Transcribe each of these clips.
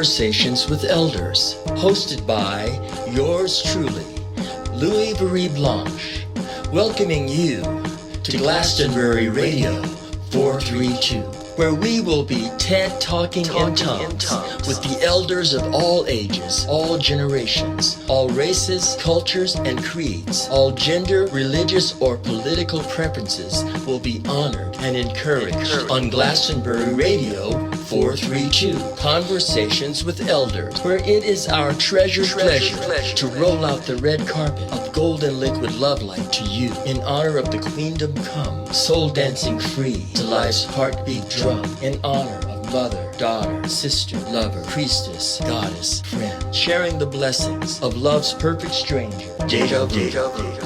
Conversations with Elders, hosted by yours truly, Louis Marie Blanche, welcoming you to Glastonbury Radio 432, where we will be TED Talking in tongues with the elders of all ages, all generations, all races, cultures, and creeds. All gender, religious, or political preferences will be honored and encouraged on Glastonbury Radio 432, Conversations with Elders, where it is our treasured pleasure to roll out the red carpet of golden liquid love light to you in honor of the queendom come, soul dancing free to life's heartbeat drum, in honor of mother, daughter, sister, lover, priestess, goddess, friend, sharing the blessings of love's perfect stranger, Deja Vu,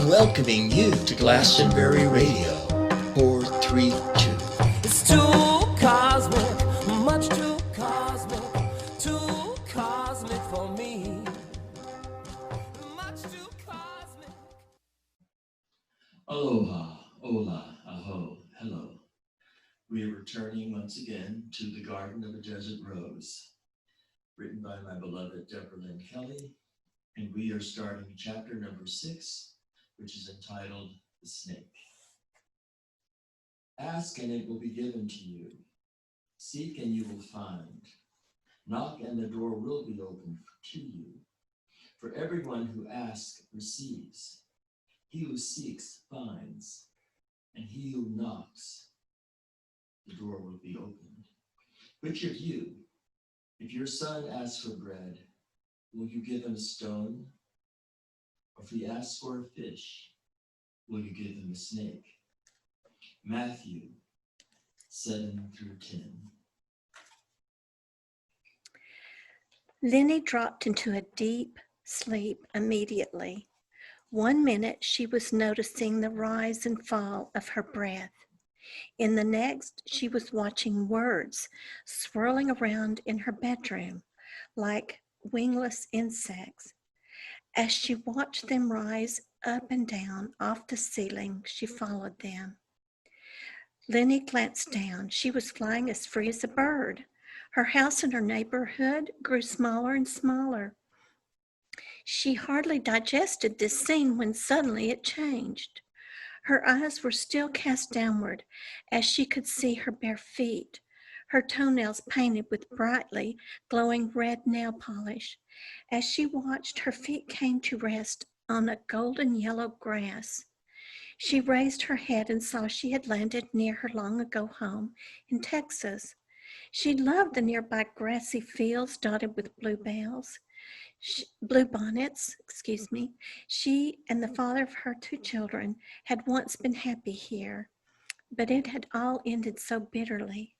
welcoming you to Glastonbury Radio 432. It's too cosmic, much too cosmic for me. Much too cosmic. Aloha, ola, aho, hello. We are returning once again to The Garden of a Desert Rose, written by my beloved Deborah L. Kelley, and we are starting chapter number 6, which is entitled The Snake. Ask and it will be given to you. Seek and you will find. Knock and the door will be opened to you. For everyone who asks receives. He who seeks finds. And he who knocks, the door will be opened. Which of you, if your son asks for bread, will you give him a stone? Or if he asks for a fish, will you give him a snake? Matthew 7-10. Lenny dropped into a deep sleep immediately. 1 minute she was noticing the rise and fall of her breath. In the next, she was watching words swirling around in her bedroom like wingless insects. As she watched them rise up and down off the ceiling, she followed them. Lenny glanced down. She was flying as free as a bird. Her house in her neighborhood grew smaller and smaller. She hardly digested this scene when suddenly it changed. Her eyes were still cast downward as she could see her bare feet, her toenails painted with brightly glowing red nail polish. As she watched, her feet came to rest on a golden yellow grass. She raised her head and saw she had landed near her long ago home in Texas. She loved the nearby grassy fields dotted with bluebonnets. She and the father of her 2 children had once been happy here, but it had all ended so bitterly.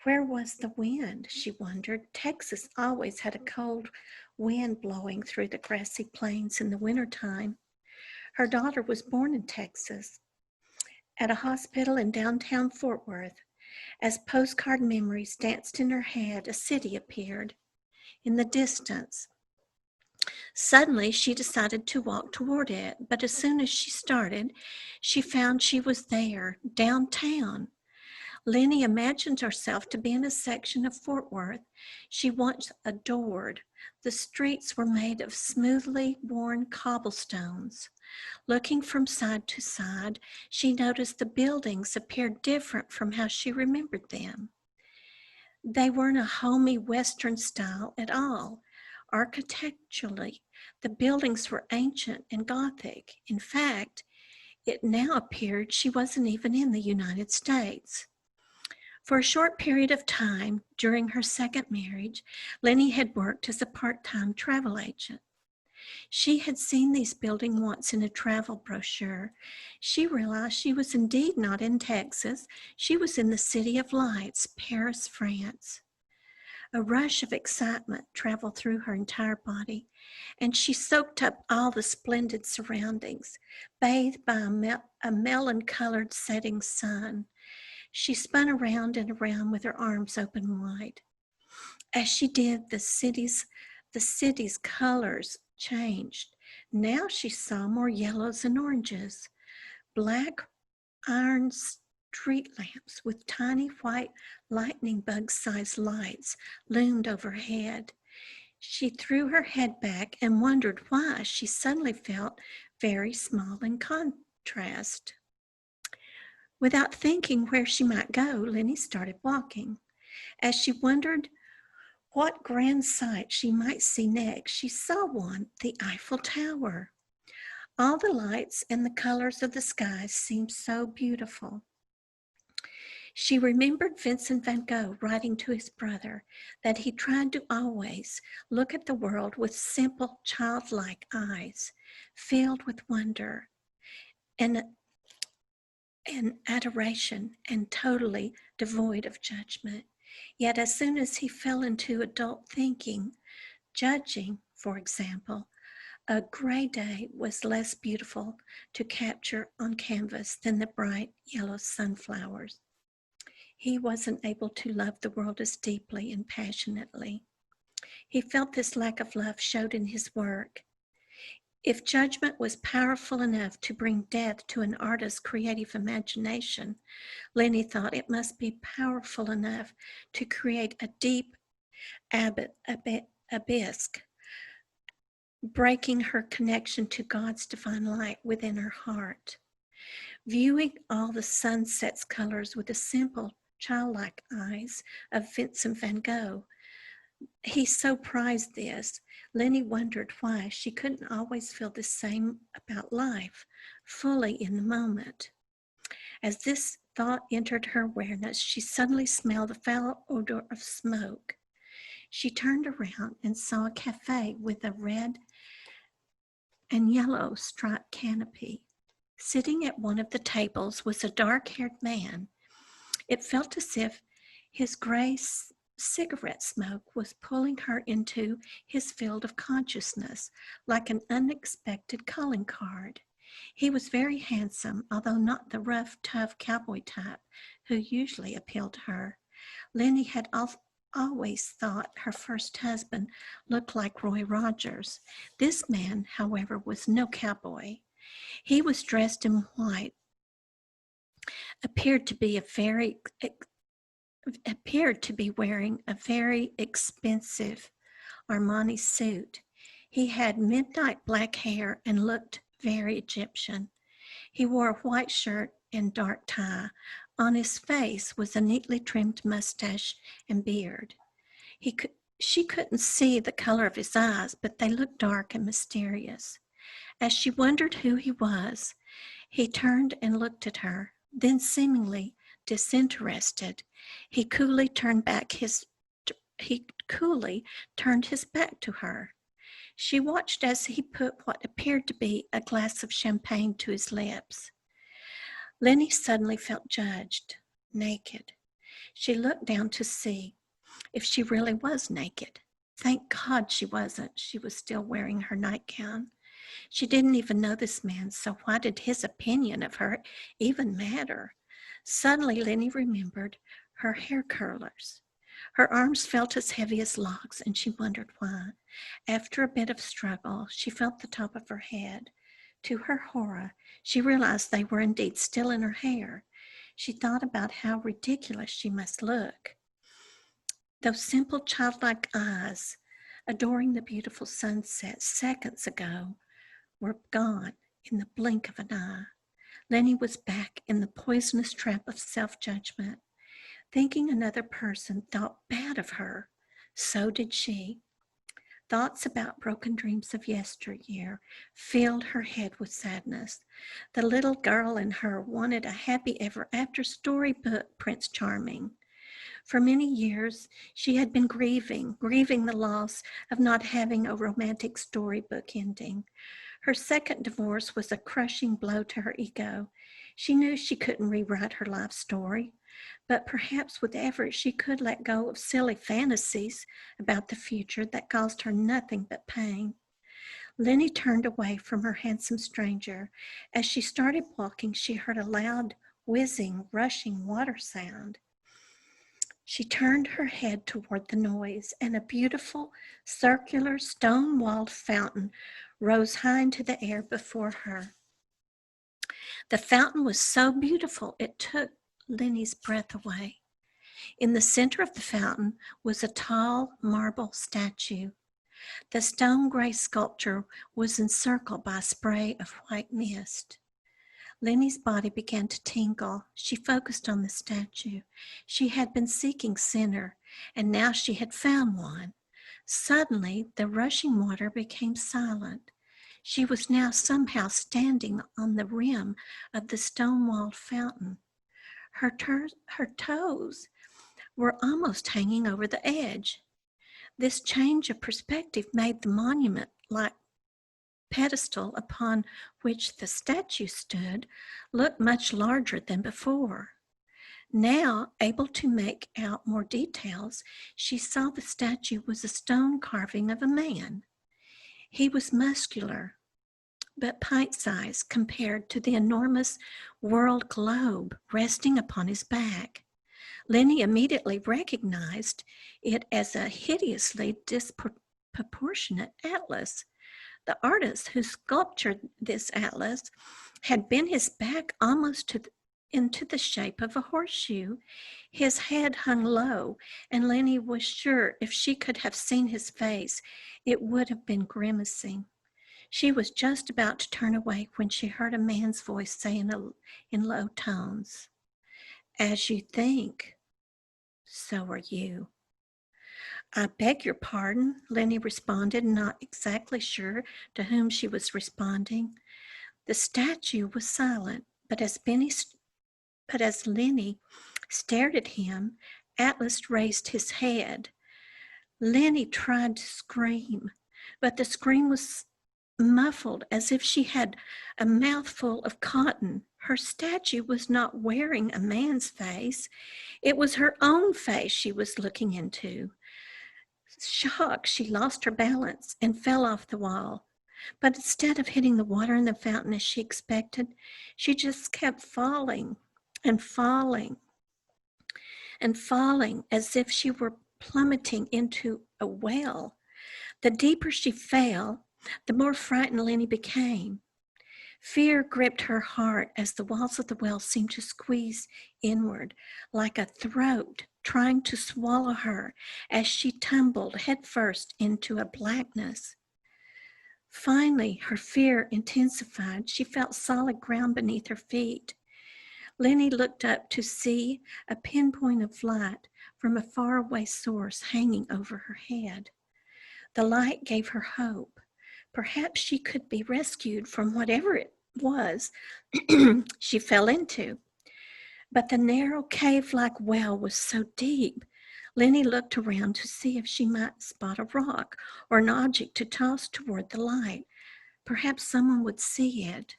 Where was the wind, she wondered. Texas always had a cold wind blowing through the grassy plains in the wintertime. Her daughter was born in Texas, at a hospital in downtown Fort Worth. As postcard memories danced in her head, a city appeared in the distance. Suddenly, she decided to walk toward it, but as soon as she started, she found she was there, downtown. Lenny imagined herself to be in a section of Fort Worth she once adored. The streets were made of smoothly worn cobblestones. Looking from side to side, she noticed the buildings appeared different from how she remembered them. They weren't a homey Western style at all. Architecturally, the buildings were ancient and Gothic. In fact, it now appeared she wasn't even in the United States. For a short period of time during her second marriage, Lenny had worked as a part-time travel agent. She had seen these buildings once in a travel brochure. She realized she was indeed not in Texas. She was in the City of Lights, Paris, France. A rush of excitement traveled through her entire body, and she soaked up all the splendid surroundings, bathed by a melon-colored setting sun. She spun around and around with her arms open wide. As she did, the city's colors changed. Now she saw more yellows and oranges. Black iron street lamps with tiny white lightning bug-sized lights loomed overhead. She threw her head back and wondered why she suddenly felt very small in contrast. Without thinking where she might go, Lenny started walking. As she wondered what grand sight she might see next, she saw one, the Eiffel Tower. All the lights and the colors of the sky seemed so beautiful. She remembered Vincent van Gogh writing to his brother that he tried to always look at the world with simple, childlike eyes, filled with wonder and adoration and totally devoid of judgment. Yet as soon as he fell into adult thinking, judging, for example, a gray day was less beautiful to capture on canvas than the bright yellow sunflowers. He wasn't able to love the world as deeply and passionately. He felt this lack of love showed in his work. If judgment was powerful enough to bring death to an artist's creative imagination, Lenny thought it must be powerful enough to create a deep abyss, breaking her connection to God's divine light within her heart. Viewing all the sunset's colors with the simple, childlike eyes of Vincent van Gogh, he so prized this. Lenny wondered why she couldn't always feel the same about life, fully in the moment. As this thought entered her awareness, she suddenly smelled the foul odor of smoke. She turned around and saw a cafe with a red and yellow striped canopy. Sitting at one of the tables was a dark-haired man. It felt as if his gray cigarette smoke was pulling her into his field of consciousness like an unexpected calling card. He was very handsome, although not the rough, tough cowboy type who usually appealed to her. Lenny had always thought her first husband looked like Roy Rogers. This man, however, was no cowboy. He was dressed in white, appeared to be wearing a very expensive Armani suit. He had midnight black hair and looked very Egyptian. He wore a white shirt and dark tie. On his face was a neatly trimmed mustache and beard. She couldn't see the color of his eyes, but they looked dark and mysterious. As she wondered who he was, he turned and looked at her. Then, seemingly disinterested, he coolly turned his back to her. She watched as he put what appeared to be a glass of champagne to his lips. Lenny suddenly felt judged, naked. She looked down to see if she really was naked. Thank God she wasn't. She was still wearing her nightgown. She didn't even know this man, so why did his opinion of her even matter? Suddenly, Lenny remembered her hair curlers. Her arms felt as heavy as logs, and she wondered why. After a bit of struggle, she felt the top of her head. To her horror, she realized they were indeed still in her hair. She thought about how ridiculous she must look. Those simple childlike eyes, adoring the beautiful sunset seconds ago, were gone in the blink of an eye. Lenny was back in the poisonous trap of self-judgment. Thinking another person thought bad of her, so did she. Thoughts about broken dreams of yesteryear filled her head with sadness. The little girl in her wanted a happy ever after storybook Prince Charming. For many years, she had been grieving the loss of not having a romantic storybook ending. Her second divorce was a crushing blow to her ego. She knew she couldn't rewrite her life story, but perhaps with effort she could let go of silly fantasies about the future that caused her nothing but pain. Lenny turned away from her handsome stranger. As she started walking, she heard a loud, whizzing, rushing water sound. She turned her head toward the noise, and a beautiful, circular, stone-walled fountain rose high into the air before her. The fountain was so beautiful it took Lenny's breath away. In the center of the fountain was a tall marble statue. The stone gray sculpture was encircled by a spray of white mist. Lenny's body began to tingle. She focused on the statue. She had been seeking center, and now she had found one. Suddenly, the rushing water became silent. She was now somehow standing on the rim of the stone-walled fountain. Her toes were almost hanging over the edge. This change of perspective made the monument-like pedestal upon which the statue stood look much larger than before. Now, able to make out more details, she saw the statue was a stone carving of a man. He was muscular, but pint-sized compared to the enormous world globe resting upon his back. Lenny immediately recognized it as a hideously disproportionate atlas. The artist who sculptured this atlas had bent his back almost into the shape of a horseshoe. His head hung low, and Lenny was sure if she could have seen his face, it would have been grimacing. She was just about to turn away when she heard a man's voice say in low tones, "As you think, so are you." "I beg your pardon," Lenny responded, not exactly sure to whom she was responding. The statue was silent, but as Lenny stared at him, Atlas raised his head. Lenny tried to scream, but the scream was muffled as if she had a mouthful of cotton. Her statue was not wearing a man's face. It was her own face she was looking into. Shocked, she lost her balance and fell off the wall. But instead of hitting the water in the fountain as she expected, she just kept falling and falling and falling as if she were plummeting into a well. The deeper she fell, the more frightened Lenny became. Fear gripped her heart as the walls of the well seemed to squeeze inward like a throat trying to swallow her as she tumbled headfirst into a blackness. Finally, her fear intensified. She felt solid ground beneath her feet. Lenny looked up to see a pinpoint of light from a faraway source hanging over her head. The light gave her hope. Perhaps she could be rescued from whatever it was she fell into. But the narrow cave-like well was so deep. Lenny looked around to see if she might spot a rock or an object to toss toward the light. Perhaps someone would see it.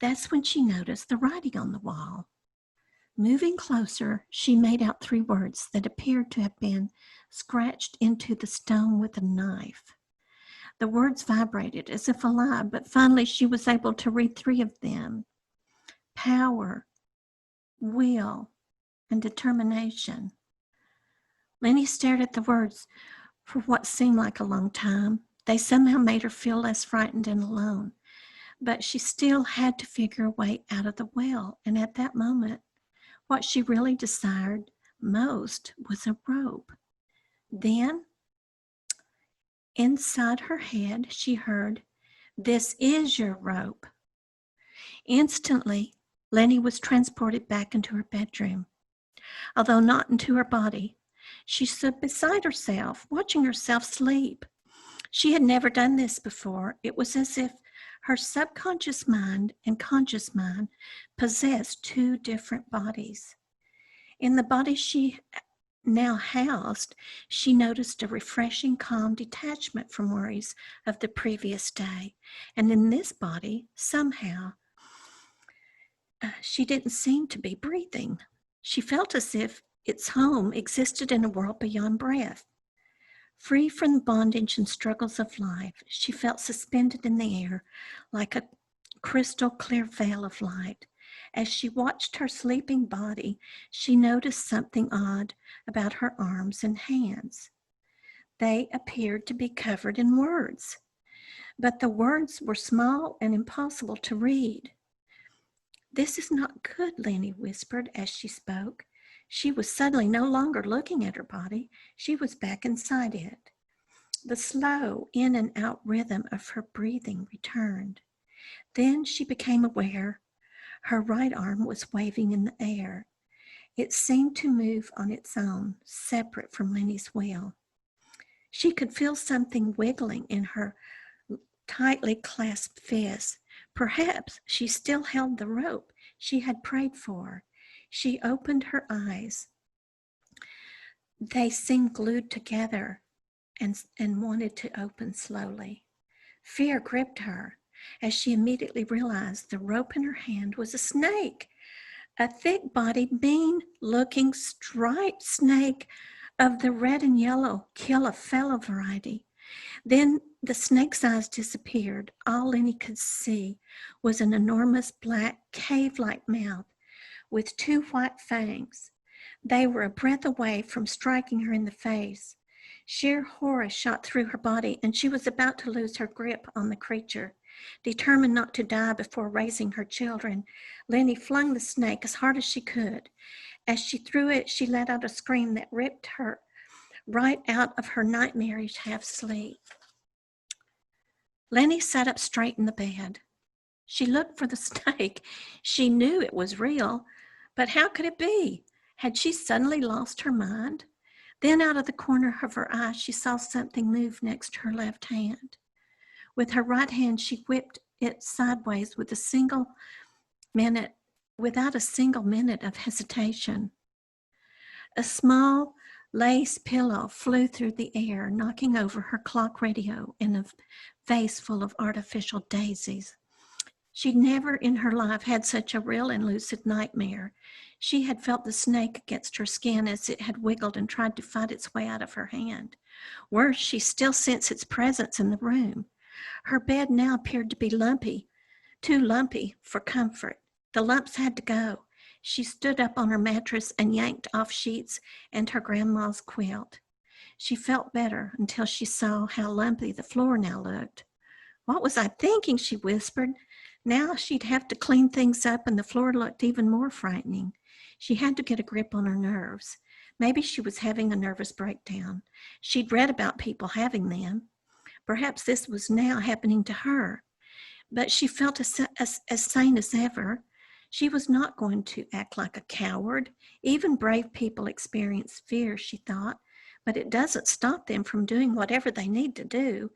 That's when she noticed the writing on the wall. Moving closer, she made out 3 words that appeared to have been scratched into the stone with a knife. The words vibrated as if alive, but finally she was able to read 3 of them: power, will, and determination. Lenny stared at the words for what seemed like a long time. They somehow made her feel less frightened and alone. But she still had to figure a way out of the well, and at that moment, what she really desired most was a rope. Then, inside her head, she heard, "This is your rope." Instantly, Lenny was transported back into her bedroom. Although not into her body, she stood beside herself, watching herself sleep. She had never done this before. It was as if her subconscious mind and conscious mind possessed 2 different bodies. In the body she now housed, she noticed a refreshing, calm detachment from worries of the previous day. And in this body, somehow, she didn't seem to be breathing. She felt as if its home existed in a world beyond breath. Free from the bondage and struggles of life, she felt suspended in the air like a crystal clear veil of light. As she watched her sleeping body, she noticed something odd about her arms and hands. They appeared to be covered in words, but the words were small and impossible to read. "This is not good," Lenny whispered as she spoke. She was suddenly no longer looking at her body. She was back inside it. The slow in and out rhythm of her breathing returned. Then she became aware her right arm was waving in the air. It seemed to move on its own, separate from Lenny's will. She could feel something wiggling in her tightly clasped fists. Perhaps she still held the rope she had prayed for. She opened her eyes. They seemed glued together and wanted to open slowly. Fear gripped her as she immediately realized the rope in her hand was a snake, a thick-bodied, mean-looking striped snake of the red and yellow kill-a-fellow variety. Then the snake's eyes disappeared. All Lenny could see was an enormous black cave-like mouth with two white fangs. They were a breath away from striking her in the face. Sheer horror shot through her body, and she was about to lose her grip on the creature. Determined not to die before raising her children, Lenny flung the snake as hard as she could. As she threw it, she let out a scream that ripped her right out of her nightmarish half-sleep. Lenny sat up straight in the bed. She looked for the snake. She knew it was real, but how could it be? Had she suddenly lost her mind? Then out of the corner of her eye, she saw something move next to her left hand. With her right hand, she whipped it sideways without a single minute of hesitation. A small lace pillow flew through the air, knocking over her clock radio and a vase full of artificial daisies. She'd never in her life had such a real and lucid nightmare. She had felt the snake against her skin as it had wiggled and tried to fight its way out of her hand. Worse, she still sensed its presence in the room. Her bed now appeared to be lumpy, too lumpy for comfort. The lumps had to go. She stood up on her mattress and yanked off sheets and her grandma's quilt. She felt better until she saw how lumpy the floor now looked. "What was I thinking?" she whispered. Now she'd have to clean things up, and the floor looked even more frightening. She had to get a grip on her nerves. Maybe she was having a nervous breakdown. She'd read about people having them. Perhaps this was now happening to her. But she felt as sane as ever. She was not going to act like a coward. Even brave people experience fear, she thought, but it doesn't stop them from doing whatever they need to do.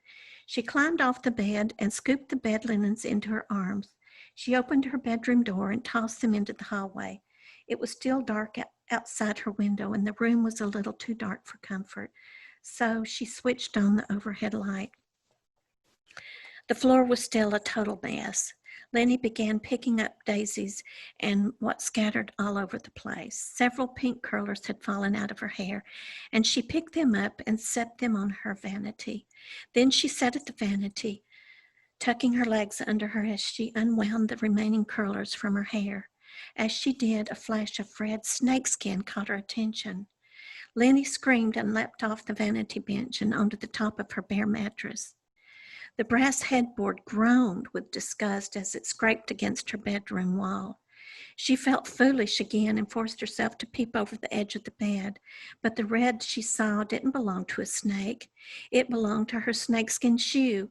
She climbed off the bed and scooped the bed linens into her arms. She opened her bedroom door and tossed them into the hallway. It was still dark outside her window, and the room was a little too dark for comfort, so she switched on the overhead light. The floor was still a total mess. Lenny began picking up daisies and what scattered all over the place. Several pink curlers had fallen out of her hair, and she picked them up and set them on her vanity. Then she sat at the vanity, tucking her legs under her as she unwound the remaining curlers from her hair. As she did, a flash of red snakeskin caught her attention. Lenny screamed and leapt off the vanity bench and onto the top of her bare mattress. The brass headboard groaned with disgust as it scraped against her bedroom wall. She felt foolish again and forced herself to peep over the edge of the bed. But the red she saw didn't belong to a snake. It belonged to her snakeskin shoe.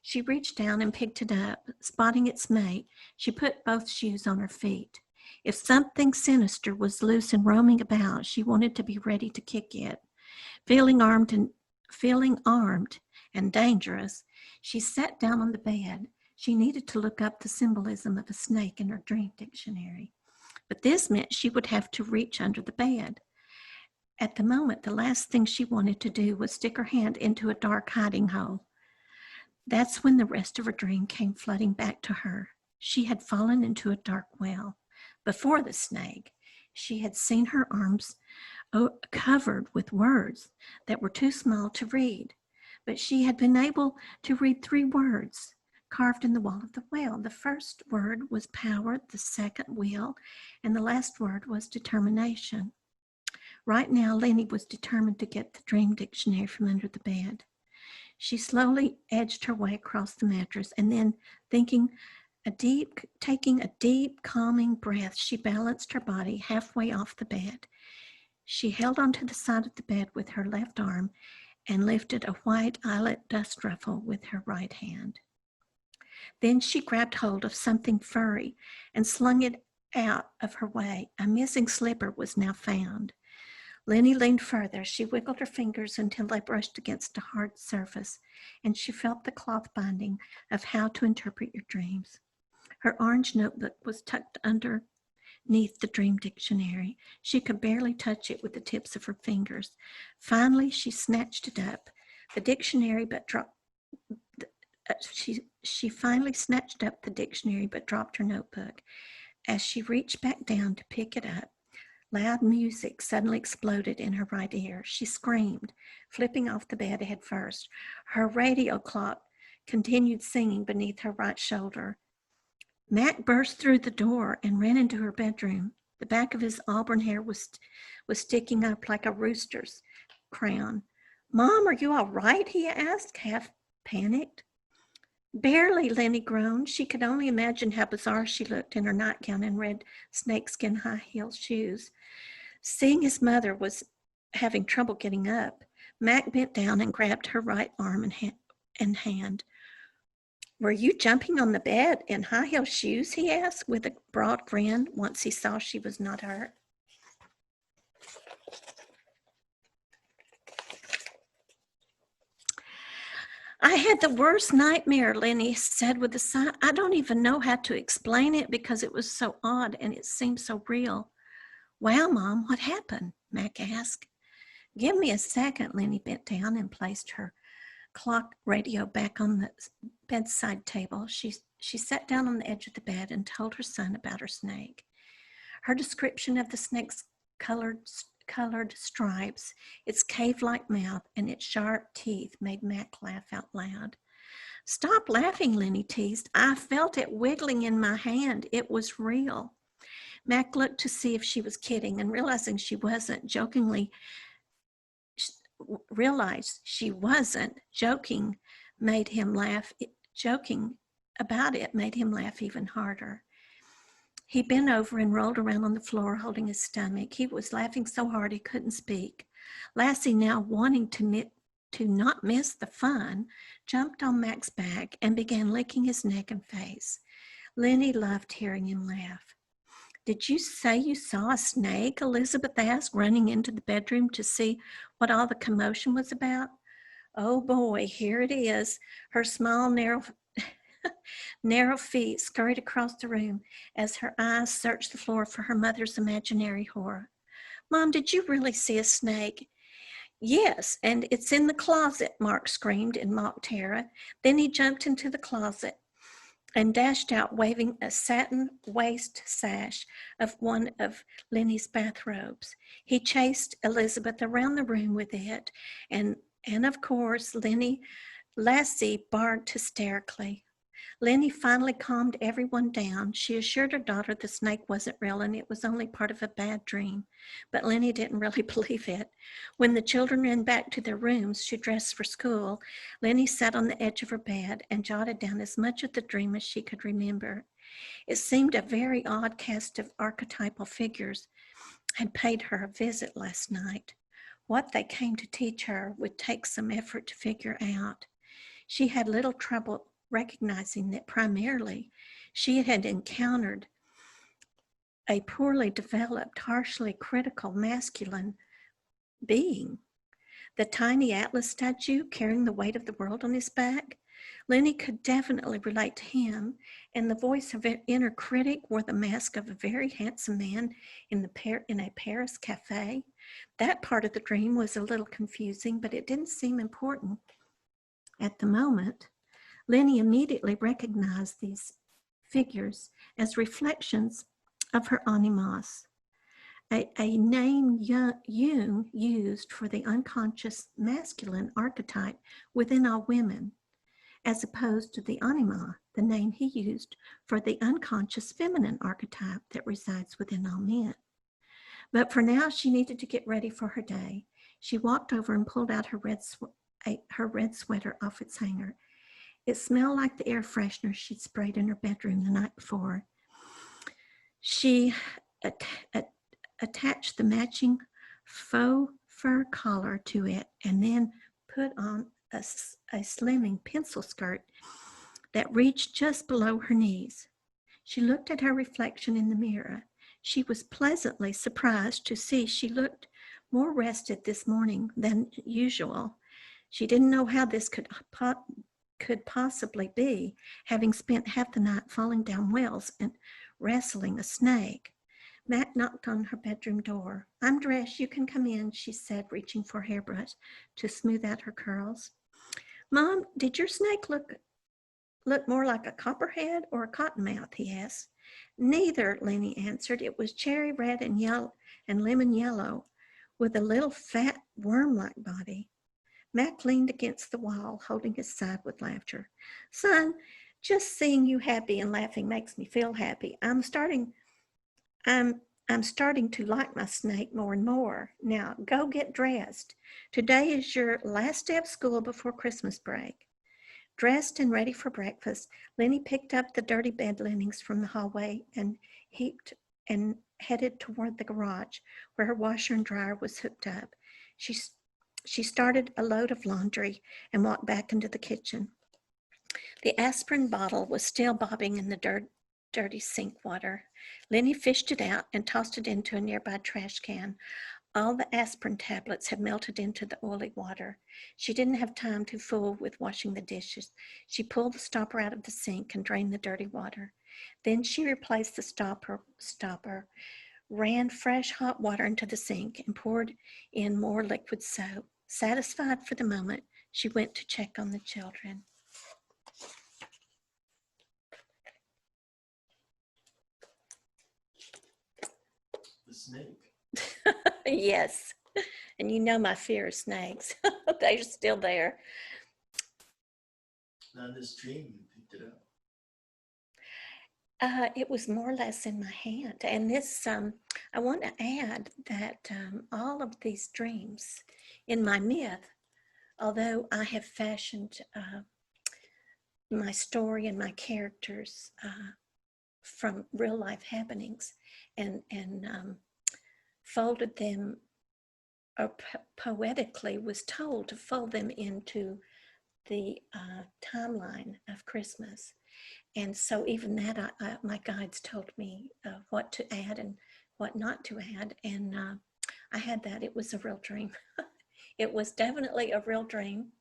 She reached down and picked it up. Spotting its mate, she put both shoes on her feet. If something sinister was loose and roaming about, she wanted to be ready to kick it. Feeling armed and dangerous, she sat down on the bed. She needed to look up the symbolism of a snake in her dream dictionary. But this meant she would have to reach under the bed. At the moment, the last thing she wanted to do was stick her hand into a dark hiding hole. That's when the rest of her dream came flooding back to her. She had fallen into a dark well. Before the snake, she had seen her arms covered with words that were too small to read. But she had been able to read 3 words carved in the wall of the well. The first word was power, the second will, and the last word was determination. Right now, Lenny was determined to get the dream dictionary from under the bed. She slowly edged her way across the mattress, and then taking a deep, calming breath, she balanced her body halfway off the bed. She held onto the side of the bed with her left arm and lifted a white eyelet dust ruffle with her right hand. Then she grabbed hold of something furry and slung it out of her way. A missing slipper was now found. Lenny leaned further. She wiggled her fingers until they brushed against a hard surface, and she felt the cloth binding of How to Interpret Your Dreams. Her orange notebook was tucked underneath the dream dictionary. She could barely touch it with the tips of her fingers. Finally, she snatched it up. The dictionary, but dropped. She finally snatched up the dictionary, but dropped her notebook. As she reached back down to pick it up, loud music suddenly exploded in her right ear. She screamed, flipping off the bed head first. Her radio clock continued singing beneath her right shoulder. Mac burst through the door and ran into her bedroom. The back of his auburn hair was sticking up like a rooster's crown. "Mom, are you all right?" he asked, half panicked. "Barely," Lenny groaned. She could only imagine how bizarre she looked in her nightgown and red snakeskin high-heeled shoes. Seeing his mother was having trouble getting up, Mac bent down and grabbed her right arm and hand. "Were you jumping on the bed in high-heeled shoes?" he asked with a broad grin once he saw she was not hurt. "I had the worst nightmare," Lenny said with a sigh. "I don't even know how to explain it because it was so odd and it seemed so real." "Wow, Mom, what happened?" Mac asked. "Give me a second." Lenny bent down and placed her clock radio back on the bedside table. She sat down on the edge of the bed and told her son about her snake. Her description of the snake's colored stripes, its cave-like mouth, and its sharp teeth made Mac laugh out loud. "Stop laughing," Lenny teased. "I felt it wiggling in my hand. It was real." Mac looked to see if she was kidding, and realizing she wasn't, joking made him laugh. Joking about it made him laugh even harder. He bent over and rolled around on the floor, holding his stomach. He was laughing so hard he couldn't speak. Lassie, now wanting to not miss the fun, jumped on Mac's back and began licking his neck and face. Lenny loved hearing him laugh. "Did you say you saw a snake?" Elizabeth asked, running into the bedroom to see what all the commotion was about. "Oh boy, here it is." Her small, narrow feet scurried across the room as her eyes searched the floor for her mother's imaginary horror. "Mom, did you really see a snake?" "Yes, and it's in the closet," Mark screamed in mock terror. Then he jumped into the closet and dashed out, waving a satin waist sash of one of Lenny's bathrobes. He chased Elizabeth around the room with it, and of course, Lassie barked hysterically. Lenny finally calmed everyone down. She assured her daughter the snake wasn't real and it was only part of a bad dream. But Lenny didn't really believe it. When the children ran back to their rooms to dress for school, Lenny sat on the edge of her bed and jotted down as much of the dream as she could remember. It seemed a very odd cast of archetypal figures had paid her a visit last night. What they came to teach her would take some effort to figure out. She had little trouble recognizing that primarily she had encountered a poorly developed, harshly critical masculine being. The tiny Atlas statue carrying the weight of the world on his back. Lenny could definitely relate to him, and the voice of an inner critic wore the mask of a very handsome man in a Paris cafe. That part of the dream was a little confusing, but it didn't seem important at the moment. Lenny immediately recognized these figures as reflections of her animas, a name Jung used for the unconscious masculine archetype within all women, as opposed to the anima, the name he used for the unconscious feminine archetype that resides within all men. But for now, she needed to get ready for her day. She walked over and pulled out her red sweater off its hanger. It smelled like the air freshener she'd sprayed in her bedroom the night before. She attached the matching faux fur collar to it and then put on a slimming pencil skirt that reached just below her knees. She looked at her reflection in the mirror. She was pleasantly surprised to see she looked more rested this morning than usual. She didn't know how this could possibly be, having spent half the night falling down wells and wrestling a snake. Mac knocked on her bedroom door. "I'm dressed. You can come in," she said, reaching for a hairbrush to smooth out her curls. "Mom, did your snake look more like a copperhead or a cottonmouth?" he asked. "Neither," Lenny answered. "It was cherry red and yellow and lemon yellow, with a little fat worm-like body." Mac leaned against the wall, holding his side with laughter. "Son, just seeing you happy and laughing makes me feel happy. I'm starting to like my snake more and more. Now go get dressed. Today is your last day of school before Christmas break." Dressed and ready for breakfast, Lenny picked up the dirty bed linens from the hallway and headed toward the garage where her washer and dryer was hooked up. She started a load of laundry and walked back into the kitchen. The aspirin bottle was still bobbing in the dirty sink water. Lenny fished it out and tossed it into a nearby trash can. All the aspirin tablets had melted into the oily water. She didn't have time to fool with washing the dishes. She pulled the stopper out of the sink and drained the dirty water. Then she replaced the stopper, ran fresh hot water into the sink, and poured in more liquid soap. Satisfied for the moment, she went to check on the children. The snake. Yes, and you know my fear of snakes. They're still there. Now in this dream, you picked it up. It was more or less in my hand. And this, I want to add that all of these dreams in my myth, although I have fashioned my story and my characters from real life happenings and folded them, or poetically was told to fold them into the timeline of Christmas. And so even that, my guides told me what to add and what not to add. And I had that. It was a real dream. It was definitely a real dream.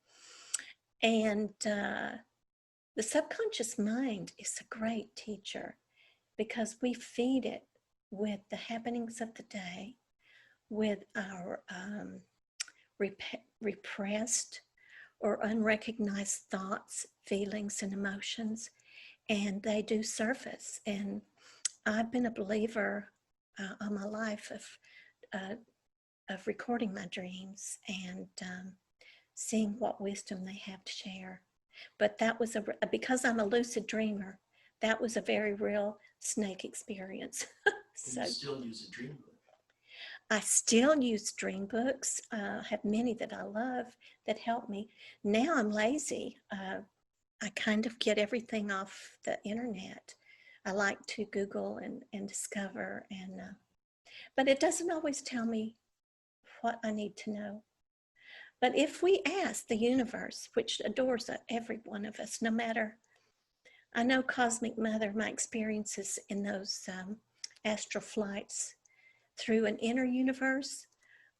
And the subconscious mind is a great teacher because we feed it with the happenings of the day, with our repressed or unrecognized thoughts, feelings, and emotions, and they do surface. And I've been a believer all my life of recording my dreams and seeing what wisdom they have to share. But that was because I'm a lucid dreamer, that was a very real snake experience. So you still use a dream book? I still use dream books. I have many that I love that help me. Now I'm lazy. I kind of get everything off the internet. I like to Google and discover, but it doesn't always tell me what I need to know. But if we ask the universe, which adores every one of us, no matter, I know Cosmic Mother, my experiences in those astral flights through an inner universe,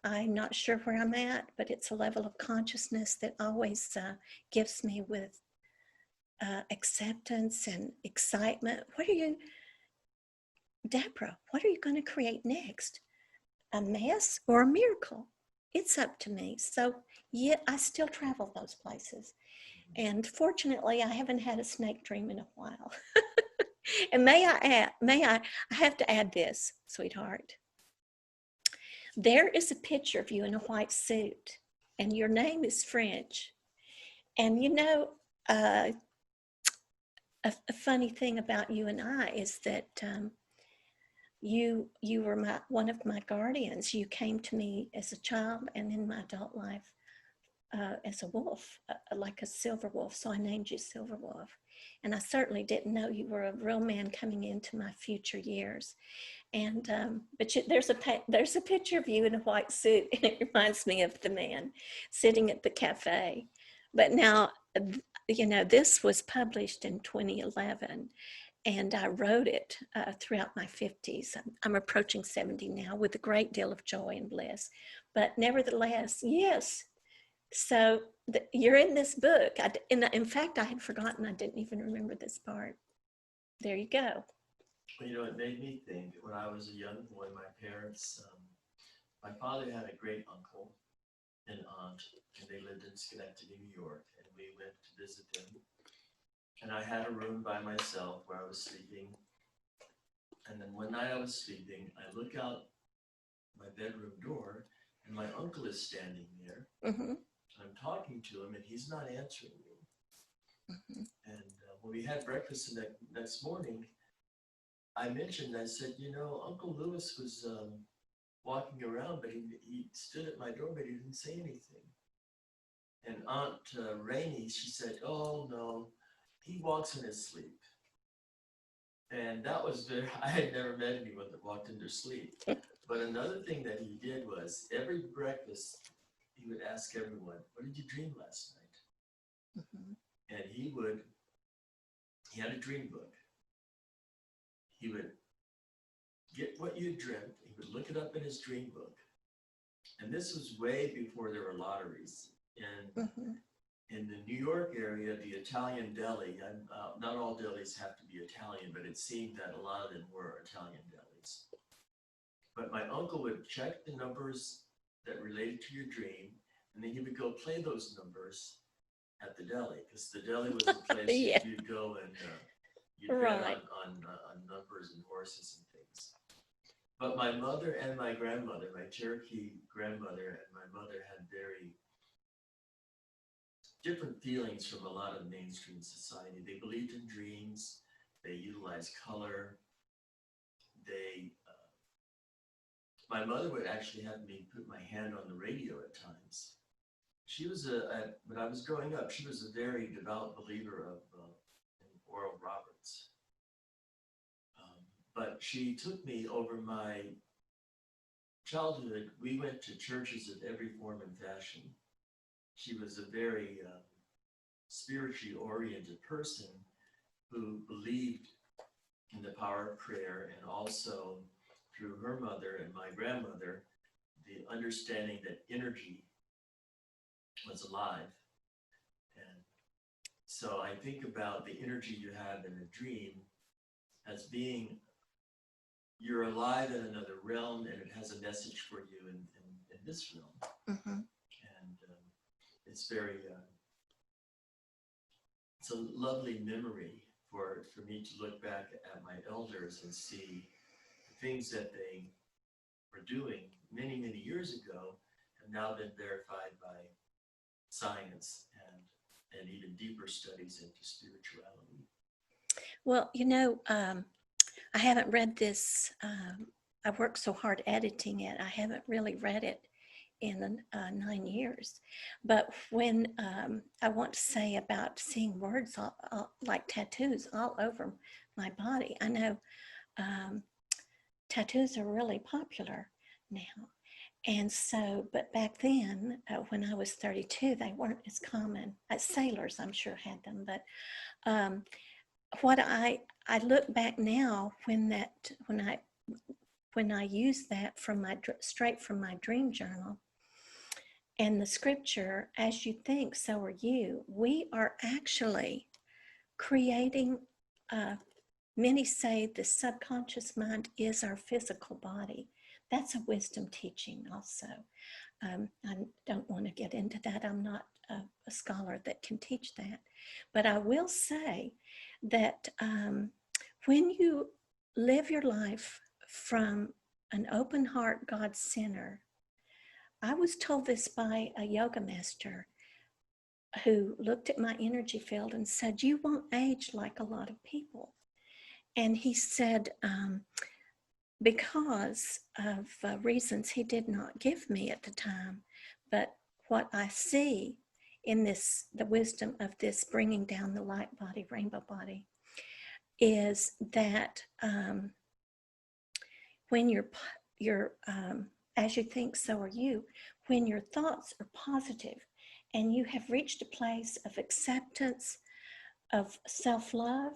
I'm not sure where I'm at, but it's a level of consciousness that always gives me with acceptance and excitement. Deborah, what are you going to create next? A mess or a miracle? It's up to me. So yeah, I still travel those places. And fortunately, I haven't had a snake dream in a while. And I have to add this, sweetheart. There is a picture of you in a white suit, and your name is French. And you know, a funny thing about you and I is that you were one of my guardians. You came to me as a child and in my adult life as a wolf, like a silver wolf. So I named you Silver Wolf. And I certainly didn't know you were a real man coming into my future years. And but there's a picture of you in a white suit, and it reminds me of the man sitting at the cafe. But now, you know, this was published in 2011, and I wrote it throughout my 50s. I'm approaching 70 now with a great deal of joy and bliss. But nevertheless, yes. So you're in this book. In fact, I had forgotten. I didn't even remember this part. There you go. Well, you know, it made me think when I was a young boy, my parents, my father had a great uncle and aunt, and they lived in Schenectady, New York, and we went to visit them. And I had a room by myself where I was sleeping. And then one night I was sleeping, I look out my bedroom door, and my uncle is standing there. Mm-hmm. I'm talking to him, and he's not answering me. Mm-hmm. And when we had breakfast the next morning, I mentioned, I said, you know, Uncle Lewis was walking around, but he stood at my door, but he didn't say anything. And Aunt Rainey, she said, oh, no, he walks in his sleep. And that was I had never met anyone that walked in their sleep. But another thing that he did was every breakfast, he would ask everyone, what did you dream last night? Mm-hmm. And he had a dream book. He would get what you dreamt, he would look it up in his dream book. And this was way before there were lotteries. And in the New York area, the Italian deli, not all delis have to be Italian, but it seemed that a lot of them were Italian delis. But my uncle would check the numbers that related to your dream, and then he would go play those numbers at the deli, because the deli was a place Yeah. you'd go and you'd Right. bet on numbers and horses and things. But my mother and my grandmother, my Cherokee grandmother and my mother, had very different feelings from a lot of mainstream society. They believed in dreams. They utilized color. My mother would actually have me put my hand on the radio at times. She was when I was growing up, she was a very devout believer of Oral Roberts. But she took me over my childhood. We went to churches of every form and fashion. She was a very spiritually oriented person who believed in the power of prayer, and also through her mother and my grandmother, the understanding that energy was alive. And so I think about the energy you have in a dream as being, you're alive in another realm, and it has a message for you in this realm. Mm-hmm. And it's very, it's a lovely memory for me to look back at my elders and see the things that they were doing many, many years ago have now been verified by science and even deeper studies into spirituality. Well, you know, I haven't read this. I worked so hard editing it. I haven't really read it in 9 years. But when I want to say about seeing words like tattoos all over my body, I know tattoos are really popular now. And so, but back then, when I was 32, they weren't as common. Sailors, I'm sure, had them. But what I look back now when I use that straight from my dream journal, and the scripture, as you think, so are you. We are actually creating, many say the subconscious mind is our physical body. That's a wisdom teaching also. I don't want to get into that. I'm not a scholar that can teach that. But I will say that when you live your life from an open heart, God center, I was told this by a yoga master who looked at my energy field and said, you won't age like a lot of people. And he said, because of reasons he did not give me at the time, but what I see in this, the wisdom of this bringing down the light body, rainbow body, is that when you're as you think, so are you. When your thoughts are positive and you have reached a place of acceptance, of self-love,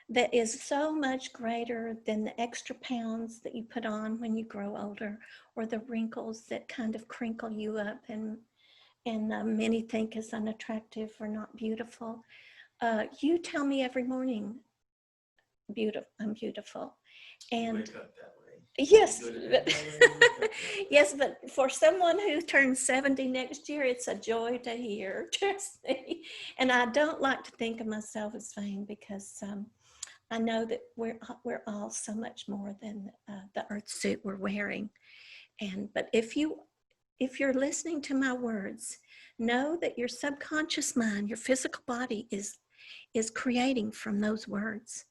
that is so much greater than the extra pounds that you put on when you grow older, or the wrinkles that kind of crinkle you up and many think is unattractive or not beautiful. You tell me every morning, I'm beautiful. And wake up that way. yes, but, yes, but for someone who turns 70 next year, it's a joy to hear, trust me. And I don't like to think of myself as vain, because I know that we're all so much more than the earth suit we're wearing. But if you're listening to my words, know that your subconscious mind, your physical body is creating from those words.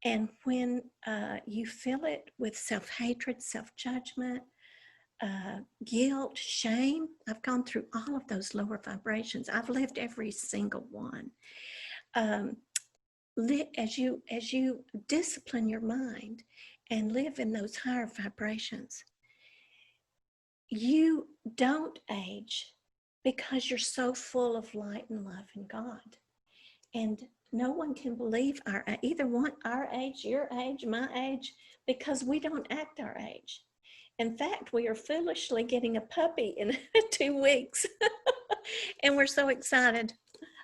And when you fill it with self-hatred, self-judgment, guilt, shame, I've gone through all of those lower vibrations. I've lived every single one. As you discipline your mind and live in those higher vibrations, you don't age, because you're so full of light and love in God. And no one can believe our age, your age, my age, because we don't act our age. In fact, we are foolishly getting a puppy in 2 weeks. And we're so excited.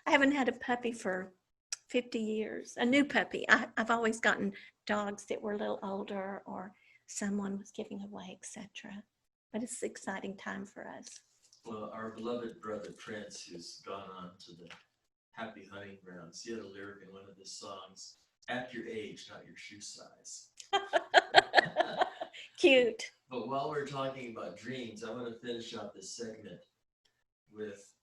I haven't had a puppy for 50 years, a new puppy. I've always gotten dogs that were a little older, or someone was giving away, etc. But it's an exciting time for us. Well, our beloved brother Prince, who's gone on to the happy hunting grounds, he had a lyric in one of his songs: "At your age, not your shoe size." Cute. But while we're talking about dreams, I want to finish out this segment with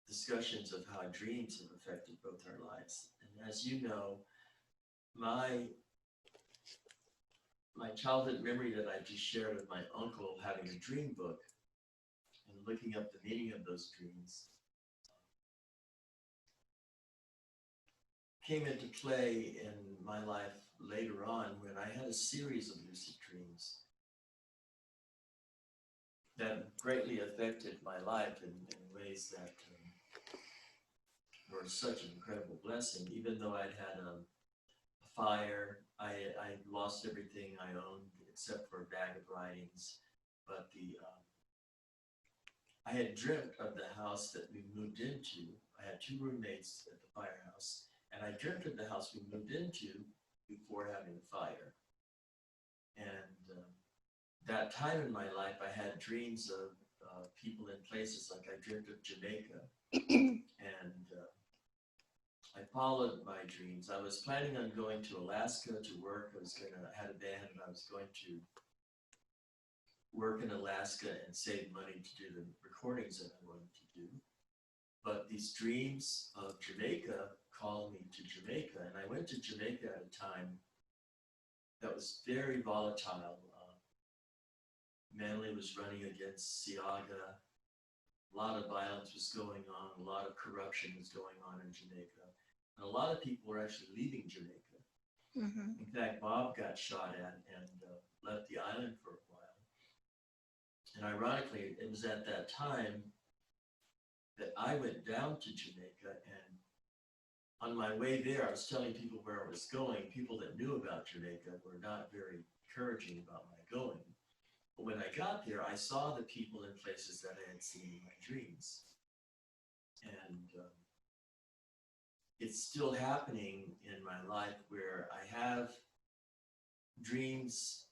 discussions of how dreams have affected both our lives. And as you know, my childhood memory that I just shared with my uncle, having a dream book and looking up the meaning of those dreams, came into play in my life later on, when I had a series of lucid dreams that greatly affected my life in ways that were such an incredible blessing. Even though I'd had a fire, I lost everything I owned except for a bag of writings. But I had dreamt of the house that we moved into. I had 2 roommates at the firehouse, and I dreamt of the house we moved into before having the fire. And that time in my life, I had dreams of people in places. Like I dreamt of Jamaica, and I followed my dreams. I was planning on going to Alaska to work. I had a band, and I was going to work in Alaska and save money to do the recordings that I wanted to do. But these dreams of Jamaica called me to Jamaica, and I went to Jamaica at a time that was very volatile. Manly was running against Siaga. A lot of violence was going on. A lot of corruption was going on in Jamaica. And a lot of people were actually leaving Jamaica. Mm-hmm. In fact, Bob got shot at and left the island for a while. And ironically, it was at that time that I went down to Jamaica, and on my way there, I was telling people where I was going. People that knew about Jamaica were not very encouraging about my going. But when I got there, I saw the people in places that I had seen in my dreams. And it's still happening in my life, where I have dreams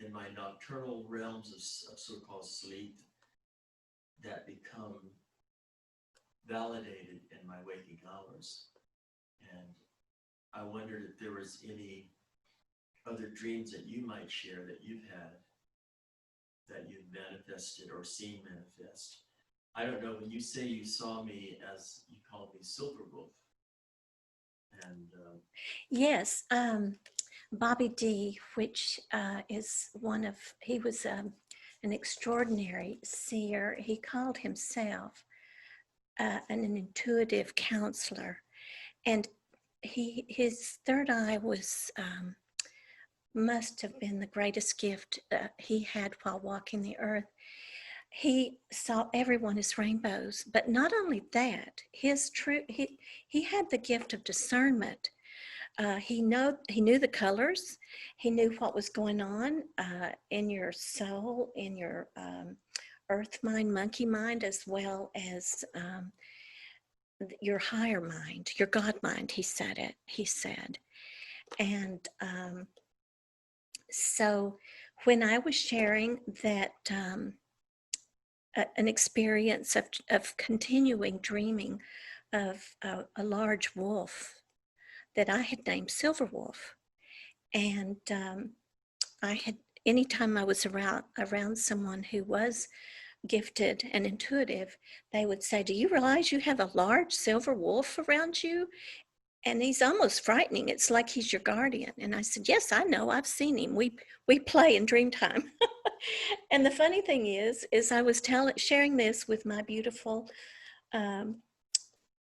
in my nocturnal realms of so-called sleep that become validated in my waking hours. And I wondered if there was any other dreams that you might share that you've had, that you've manifested or seen manifest. I don't know, when you say you saw me, as you called me Silver Wolf. And yes, Bobby D, which is he was an extraordinary seer. He called himself an intuitive counselor, and his third eye was must have been the greatest gift he had while walking the earth. He saw everyone as rainbows, but not only that, he had the gift of discernment. He knew the colors. He knew what was going on in your soul, in your earth mind, monkey mind, as well as your higher mind, your God mind. He said, and so when I was sharing that an experience of continuing dreaming of a large wolf that I had named Silver Wolf, and I had, anytime I was around someone who was gifted and intuitive, they would say, "Do you realize you have a large silver wolf around you? And he's almost frightening. It's like he's your guardian." And I said, "Yes, I know. I've seen him. We play in dream time." And the funny thing is I was sharing this with my beautiful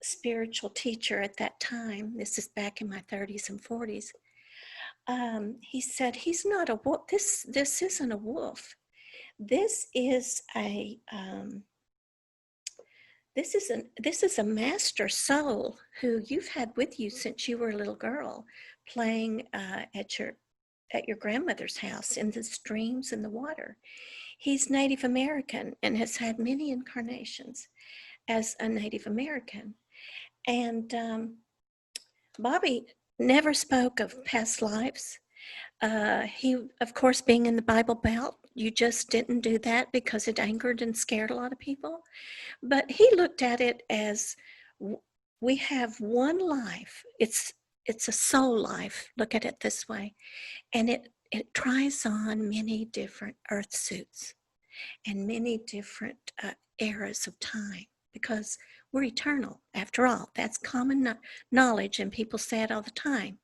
spiritual teacher at that time. This is back in my 30s and 40s. He said, "He's not a wolf. This isn't a wolf. This is a this is a master soul who you've had with you since you were a little girl, playing at your grandmother's house in the streams and the water. He's Native American and has had many incarnations as a Native American." And Bobby never spoke of past lives. He, of course, being in the Bible Belt, you just didn't do that because it angered and scared a lot of people. But he looked at it as we have one life. It's a soul life. Look at it this way. And it tries on many different earth suits and many different eras of time, because we're eternal after all. That's common knowledge, and people say it all the time.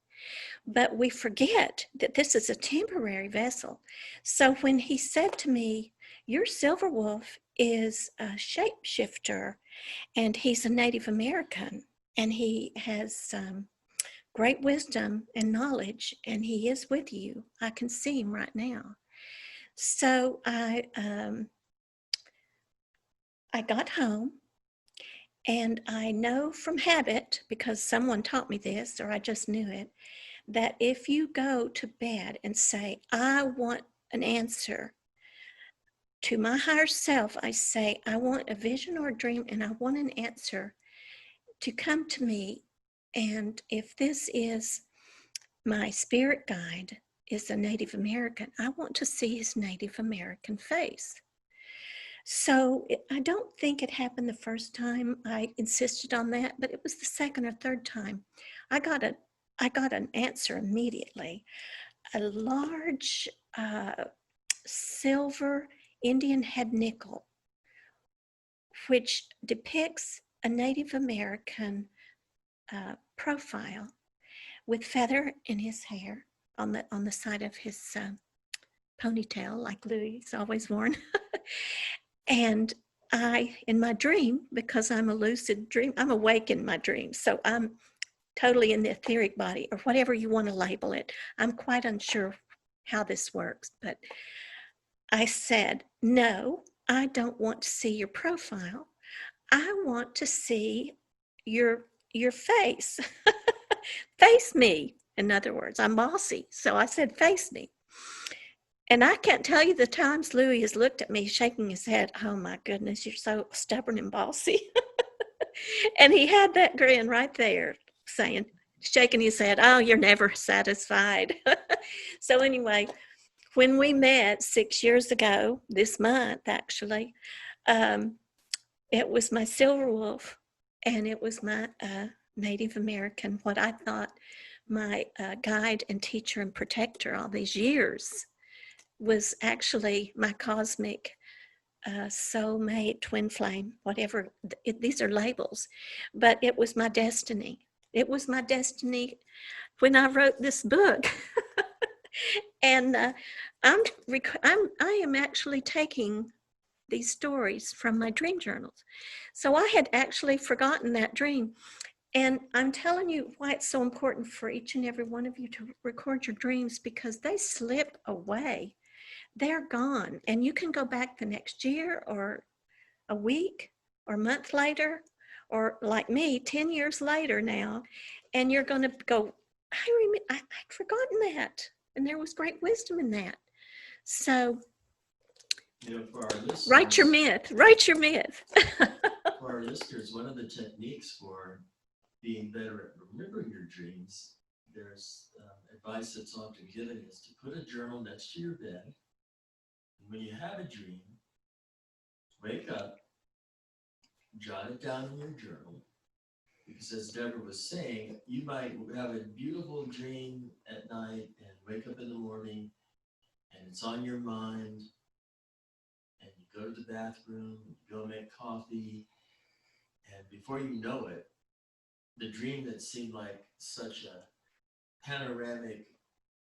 But we forget that this is a temporary vessel. So when he said to me, "Your silver wolf is a shapeshifter, and he's a Native American, and he has great wisdom and knowledge, and he is with you. I can see him right now." So I got home, and I know from habit, because someone taught me this, or I just knew it, that if you go to bed and say, "I want an answer," to my higher self, I say, "I want a vision or a dream, and I want an answer to come to me. And if this is my spirit guide, is a Native American, I want to see his Native American face." So I don't think it happened the first time I insisted on that, but it was the second or third time. I got an answer immediately. A large silver Indian head nickel, which depicts a Native American profile with feather in his hair on the side of his ponytail, like Louis always worn. And I, in my dream, because I'm a lucid dream, I'm awake in my dreams, so I'm totally in the etheric body, or whatever you want to label it. I'm quite unsure how this works, but I said, "No, I don't want to see your profile. I want to see your face." Face me. In other words, I'm bossy, so I said, "Face me." And I can't tell you the times Louis has looked at me shaking his head. "Oh my goodness, you're so stubborn and bossy." And he had that grin right there, saying, shaking his head, "Oh, you're never satisfied." So anyway, when we met 6 years ago, this month actually, it was my silver wolf, and it was my Native American, what I thought my guide and teacher and protector all these years, was actually my cosmic soulmate, twin flame, whatever. These are labels, but it was my destiny. It was my destiny when I wrote this book. And I am actually taking these stories from my dream journals. So I had actually forgotten that dream. And I'm telling you why it's so important for each and every one of you to record your dreams, because they slip away. They're gone. And you can go back the next year or a week or a month later, or like me, 10 years later now, and you're going to go, I'd forgotten that. And there was great wisdom in that. So for our listeners, write your myth. For our listeners, one of the techniques for being better at remembering your dreams, there's advice that's often given is to put a journal next to your bed. And when you have a dream, wake up, jot it down in your journal. Because as Deborah was saying, you might have a beautiful dream at night and wake up in the morning and it's on your mind, and you go to the bathroom, you go make coffee, and before you know it, the dream that seemed like such a panoramic,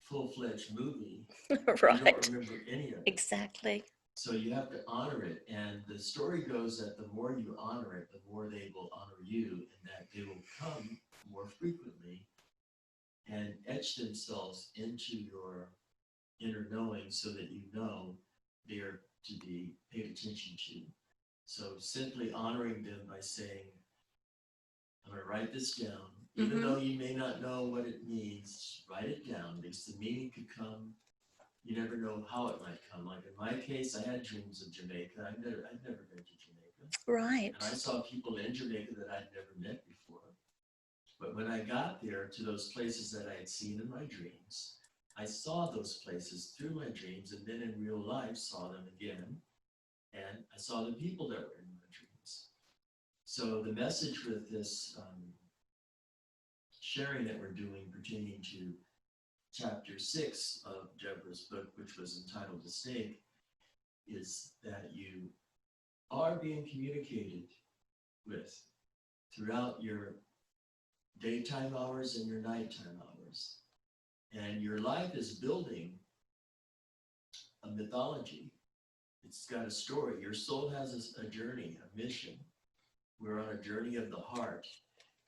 full-fledged movie, Right. you don't remember any of it. Exactly. So you have to honor it. And the story goes that the more you honor it, the more they will honor you, and that they will come more frequently and etch themselves into your inner knowing so that you know they are to be paid attention to. So simply honoring them by saying, I'm going to write this down. Even though you may not know what it means, write it down, because the meaning could come. You never know how it might come. Like in my case, I had dreams of Jamaica. I'd never been to Jamaica. Right. And I saw people in Jamaica that I'd never met before. But when I got there to those places that I had seen in my dreams, I saw those places through my dreams, and then in real life saw them again. And I saw the people that were in my dreams. So the message with this sharing that we're doing pertaining to chapter 6 of Deborah's book, which was entitled The Snake, is that you are being communicated with throughout your daytime hours and your nighttime hours. And your life is building a mythology. It's got a story. Your soul has a journey, a mission. We're on a journey of the heart.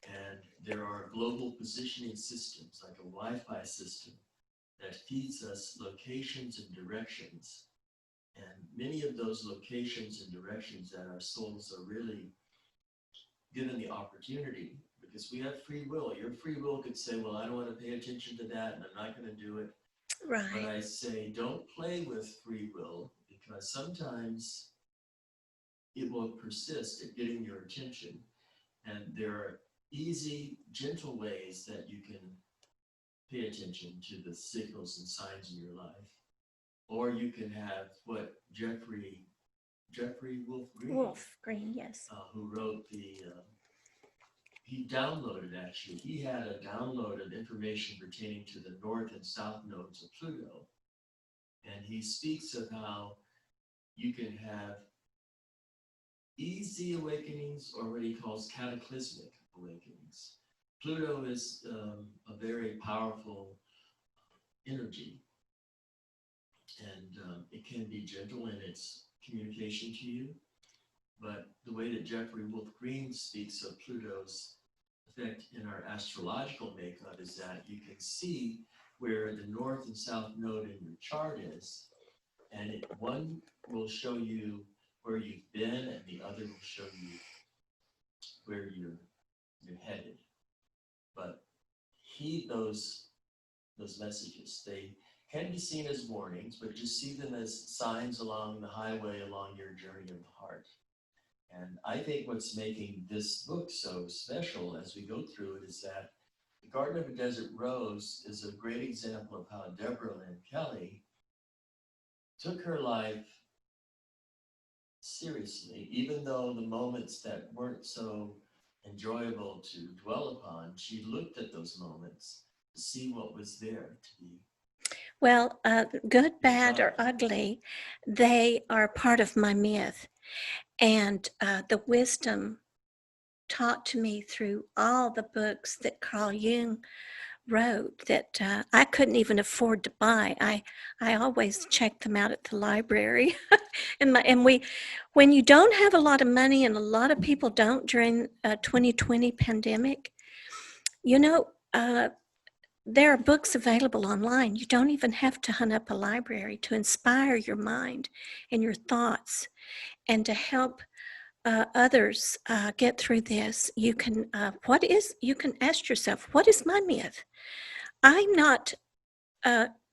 And there are global positioning systems, like a Wi-Fi system, that feeds us locations and directions. And many of those locations and directions that our souls are really given the opportunity, because we have free will. Your free will could say, well, I don't want to pay attention to that, and I'm not going to do it. Right. But I say, don't play with free will, because sometimes it will persist at getting your attention. And there are easy, gentle ways that you can pay attention to the signals and signs in your life. Or you can have what Jeffrey Wolf Green, yes. Who wrote he downloaded, actually, he had a download of information pertaining to the north and south nodes of Pluto. And he speaks of how you can have easy awakenings, or what he calls cataclysmic awakenings. Pluto is a very powerful energy, and it can be gentle in its communication to you. But the way that Jeffrey Wolf Green speaks of Pluto's effect in our astrological makeup is that you can see where the north and south node in your chart is, and one will show you where you've been, and the other will show you where you're headed. But heed those messages. They can be seen as warnings, but just see them as signs along the highway, along your journey of the heart. And I think what's making this book so special as we go through it is that The Garden of a Desert Rose is a great example of how Deborah and Kelley took her life seriously, even though the moments that weren't so enjoyable to dwell upon, she looked at those moments to see what was there to be. Well, good, bad, or ugly, they are part of my myth. And the wisdom taught to me through all the books that Carl Jung wrote that I couldn't even afford to buy. I always check them out at the library. When you don't have a lot of money, and a lot of people don't during 2020 pandemic, you know, there are books available online. You don't even have to hunt up a library to inspire your mind and your thoughts, and to help others get through this. You can ask yourself, what is my myth? I'm not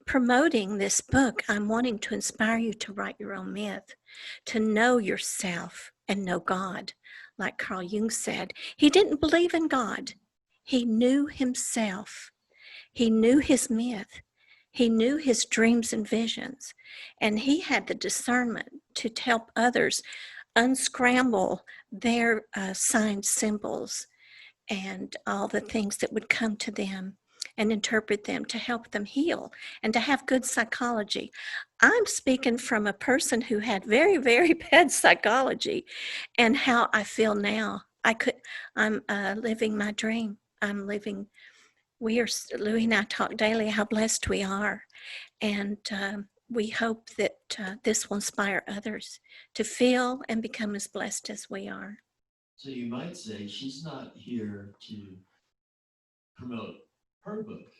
promoting this book. I'm wanting to inspire you to write your own myth, to know yourself and know God. Like Carl Jung said, he didn't believe in God. He knew himself. He knew his myth. He knew his dreams and visions. And he had the discernment to help others unscramble their signed symbols and all the things that would come to them, and interpret them to help them heal and to have good psychology. I'm speaking from a person who had very, very bad psychology, and how I feel now. I'm living my dream. Louie and I talk daily how blessed we are. And we hope that this will inspire others to feel and become as blessed as we are. So you might say she's not here to promote her book.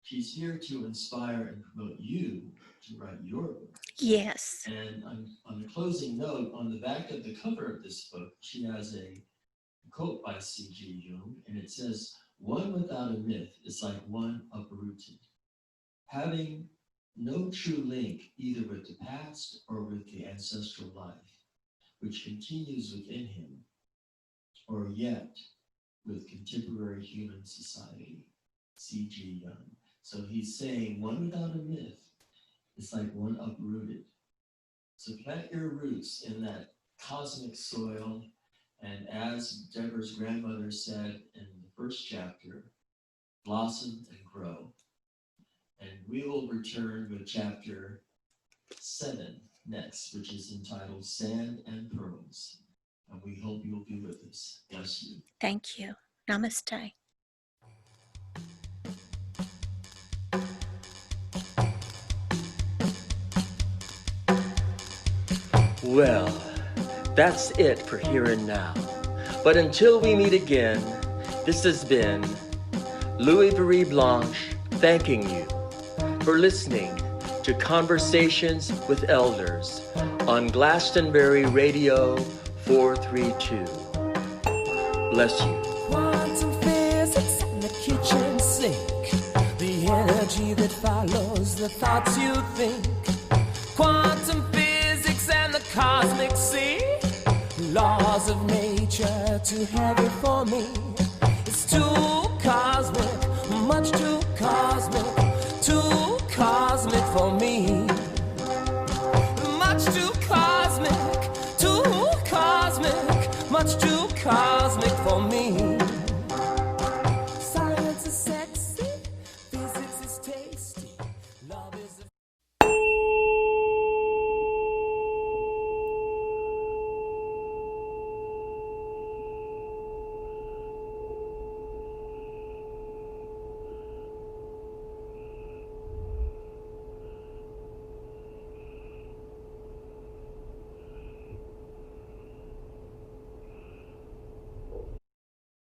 She's here to inspire and promote you to write your book. Yes. And on the closing note, on the back of the cover of this book, she has a quote by C.G. Jung, and it says, "One without a myth is like one uprooted, having no true link either with the past or with the ancestral life, which continues within him, or yet with contemporary human society." C.G. Jung. So he's saying one without a myth is like one uprooted. So plant your roots in that cosmic soil, and as Deborah's grandmother said in the first chapter, blossom and grow. And we will return with chapter 7 next, which is entitled Sand and Pearls. And we hope you'll be with us. Bless you. Thank you. Namaste. Well, that's it for here and now. But until we meet again, this has been Louis Blanche thanking you for listening to Conversations with Elders on Glastonbury Radio 432. Bless you. Quantum physics in the kitchen sink, the energy that follows the thoughts you think. Quantum physics and the cosmic sea, laws of nature too heavy for me. It's too cosmic, much too cosmic for me. Much too cosmic, much too cosmic for me.